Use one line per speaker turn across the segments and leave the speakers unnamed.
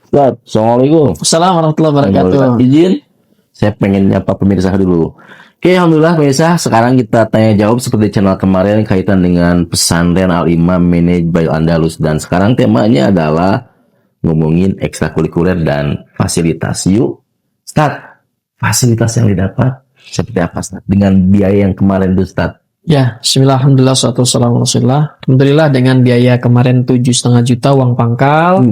Ustaz, Assalamualaikum.
Assalamualaikum warahmatullahi wabarakatuh.
Izin, saya pengen nyapa pemirsa dulu. Oke, alhamdulillah pemirsa. Sekarang kita tanya jawab seperti channel kemarin kaitan dengan pesantren Al Imam Managed by Andalus, dan sekarang temanya adalah ngomongin ekstrakurikuler dan fasilitas. Yuk, start. Fasilitas yang didapat seperti apa, Ustaz? Dengan biaya yang kemarin itu, Ustaz.
Ya, bismillah, alhamdulillah, salatu wassalamu ala rasulillah. Alhamdulillah dengan biaya kemarin 7,5 juta uang pangkal.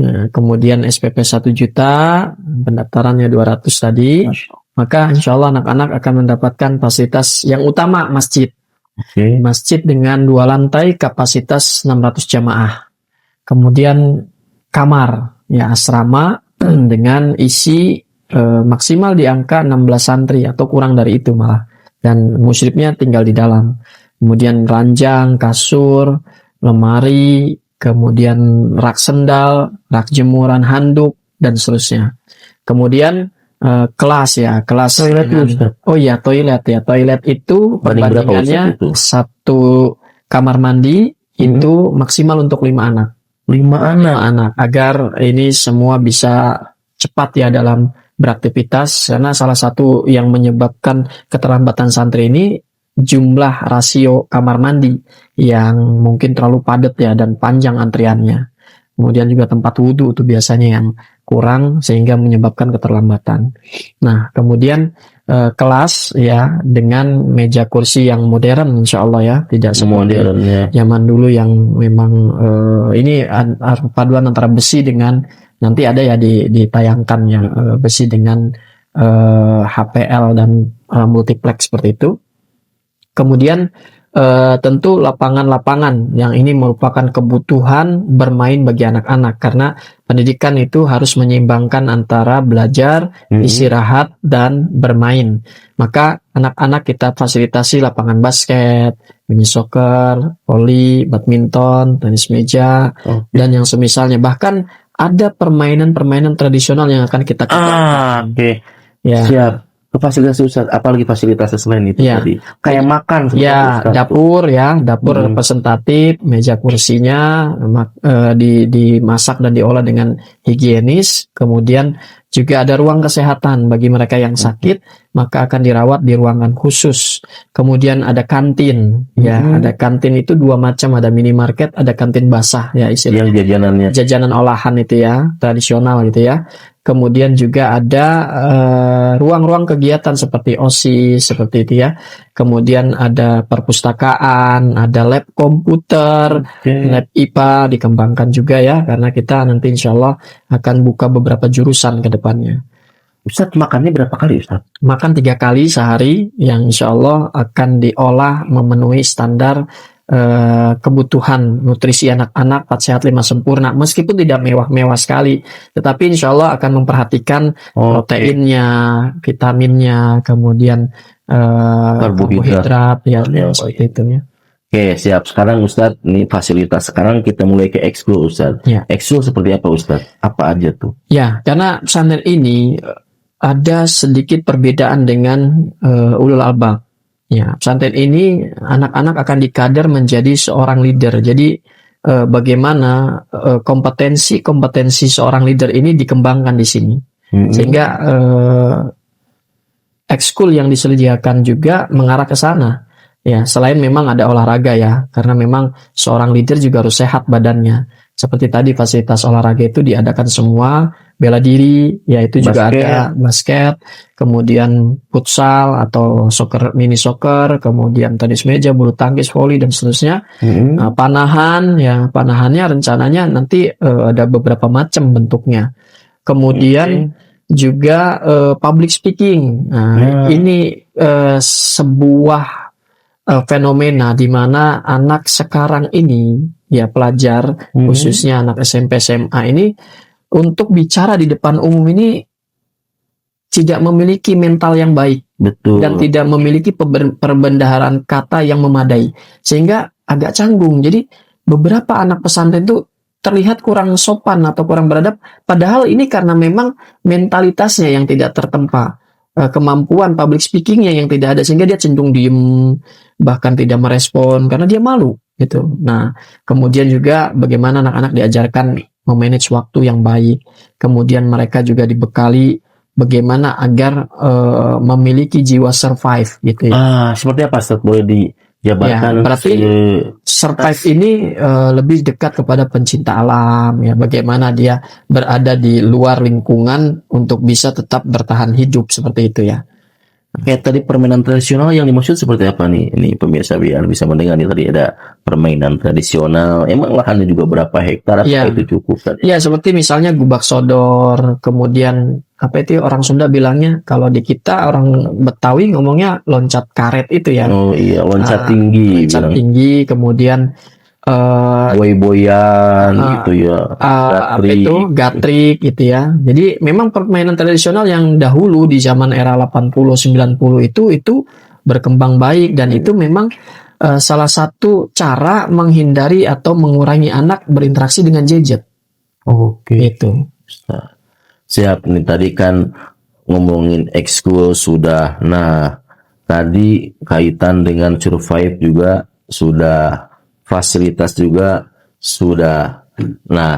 Nah, kemudian SPP 1 juta, pendaftarannya 200 tadi. Maka insya Allah anak-anak akan mendapatkan fasilitas yang utama, masjid.
Oke.
Masjid dengan 2 lantai, kapasitas 600 jamaah. Kemudian kamar, ya asrama dengan isi maksimal di angka 16 santri atau kurang dari itu malah. Dan musyrifnya tinggal di dalam. Kemudian ranjang, kasur, lemari, kemudian rak sendal, rak jemuran, handuk, dan seterusnya. Kemudian kelas ya, kelas
Toilet
dengan,
dulu, Ustaz.
oh iya toilet ya, toilet itu
Banding berapa,
perbandingannya
Ustaz, itu?
1 kamar mandi itu maksimal untuk 5 anak.
5 anak.
Anak agar ini semua bisa cepat ya dalam beraktivitas, karena salah satu yang menyebabkan keterlambatan santri ini jumlah rasio kamar mandi yang mungkin terlalu padat ya dan panjang antriannya. Kemudian juga tempat wudhu itu biasanya yang kurang sehingga menyebabkan keterlambatan. Nah, kemudian kelas ya dengan meja kursi yang modern insya Allah ya, tidak seperti
Modern ya.
zaman dulu yang memang ini paduan antara besi dengan, nanti ada ya ditayangkan yang besi dengan HPL dan multiplex seperti itu. Kemudian tentu lapangan-lapangan yang ini merupakan kebutuhan bermain bagi anak-anak, karena pendidikan itu harus menyeimbangkan antara belajar, istirahat, dan bermain. Maka anak-anak kita fasilitasi lapangan basket, mini soccer, voli, badminton, tenis meja, dan yang semisalnya. Bahkan ada permainan-permainan tradisional yang akan kita kembangkan.
Oke.
Ya.
Siap. Ke fasilitas Ustaz, apalagi fasilitasnya selain itu
Ya.
tadi? Kayak makan seperti
Ya,
Ustaz.
dapur representatif, meja kursinya dimasak dan diolah dengan higienis. Kemudian juga ada ruang kesehatan bagi mereka yang sakit, maka akan dirawat di ruangan khusus. Kemudian ada kantin, ya, ada kantin itu 2 macam, ada minimarket, ada kantin basah, ya istilahnya.
Yang jajanannya.
Jajanan olahan itu ya, tradisional gitu ya. Kemudian juga ada ruang-ruang kegiatan seperti OSIS, seperti itu ya. Kemudian ada perpustakaan, ada lab komputer, lab IPA dikembangkan juga ya, karena kita nanti insya Allah akan buka beberapa jurusan ke depannya.
Ustaz, makannya berapa kali Ustaz?
Makan 3 kali sehari, yang insya Allah akan diolah memenuhi standar kebutuhan nutrisi anak-anak 4 sehat 5 sempurna, meskipun tidak mewah-mewah sekali, tetapi insya Allah akan memperhatikan proteinnya, vitaminnya, kemudian karbohidrat ya, seperti itu ya.
Oke, siap. Sekarang Ustadz, ini fasilitas. Sekarang kita mulai ke ekskul Ustadz.
Ya.
Ekskul seperti apa Ustadz? Apa aja tuh?
Ya, karena pesantren ini ada sedikit perbedaan dengan ulul albab. Ya, pesantren ini anak-anak akan dikader menjadi seorang leader. Jadi bagaimana kompetensi seorang leader ini dikembangkan di sini, sehingga ekskul yang disediakan juga mengarah ke sana. Ya, selain memang ada olahraga ya, karena memang seorang leader juga harus sehat badannya. Seperti tadi fasilitas olahraga itu diadakan semua, bela diri, yaitu juga ada basket, kemudian futsal atau soccer, mini soccer, kemudian tenis meja, bulu tangkis, voli, dan seterusnya. Nah, panahan, ya panahannya rencananya nanti ada beberapa macam bentuknya. Kemudian juga public speaking. Nah, ini sebuah fenomena di mana anak sekarang ini, ya pelajar, khususnya anak SMP SMA ini, untuk bicara di depan umum ini tidak memiliki mental yang baik.
Betul.
Dan tidak memiliki perbendaharaan kata yang memadai, sehingga agak canggung. Jadi beberapa anak pesantren itu terlihat kurang sopan atau kurang beradab, padahal ini karena memang mentalitasnya yang tidak tertempa, kemampuan public speakingnya yang tidak ada, sehingga dia cenderung diem, bahkan tidak merespon karena dia malu gitu. Nah, kemudian juga bagaimana anak-anak diajarkan memanage waktu yang baik. Kemudian mereka juga dibekali bagaimana agar memiliki jiwa survive gitu ya.
Seperti apa Ustaz? Boleh
Ya,
dijabarkan?
berarti survive ini lebih dekat kepada pencinta alam ya, bagaimana dia berada di luar lingkungan untuk bisa tetap bertahan hidup seperti itu ya.
Kayak tadi permainan tradisional yang dimaksud seperti apa nih? Ini pemirsa biar bisa mendengar nih, tadi ada permainan tradisional. Emang lahannya juga berapa hektar? Apakah
Iya.
itu cukup tadi?
Ya, seperti misalnya gubak sodor, kemudian apa itu orang Sunda bilangnya, kalau di kita orang Betawi ngomongnya loncat karet itu ya.
Oh iya, loncat
Ah,
tinggi,
loncat
bilang
tinggi, kemudian
boy-boyan
Ah,
gitu ya.
apa
Gatri.
itu gatrik gitu ya. Jadi memang permainan tradisional yang dahulu di zaman era 80 90 itu berkembang baik, dan itu memang salah satu cara menghindari atau mengurangi anak berinteraksi dengan gadget.
Oke.
Itu.
Siap nih, tadi kan ngomongin ekskul sudah. Nah, tadi kaitan dengan survive juga sudah, fasilitas juga sudah. Nah,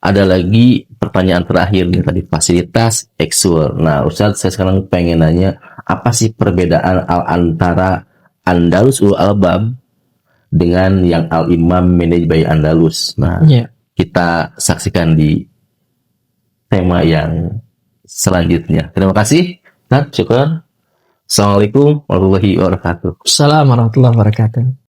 ada lagi pertanyaan terakhir nih, tadi fasilitas ekskul. Nah, Ustadz, saya sekarang pengen nanya, apa sih perbedaan antara Andalus Albab dengan yang Al Imam Managed by Andalus? Nah,
Ya.
kita saksikan di tema yang selanjutnya. Terima kasih. Nah, syukur. Assalamualaikum warahmatullahi wabarakatuh.
Assalamualaikum warahmatullahi wabarakatuh.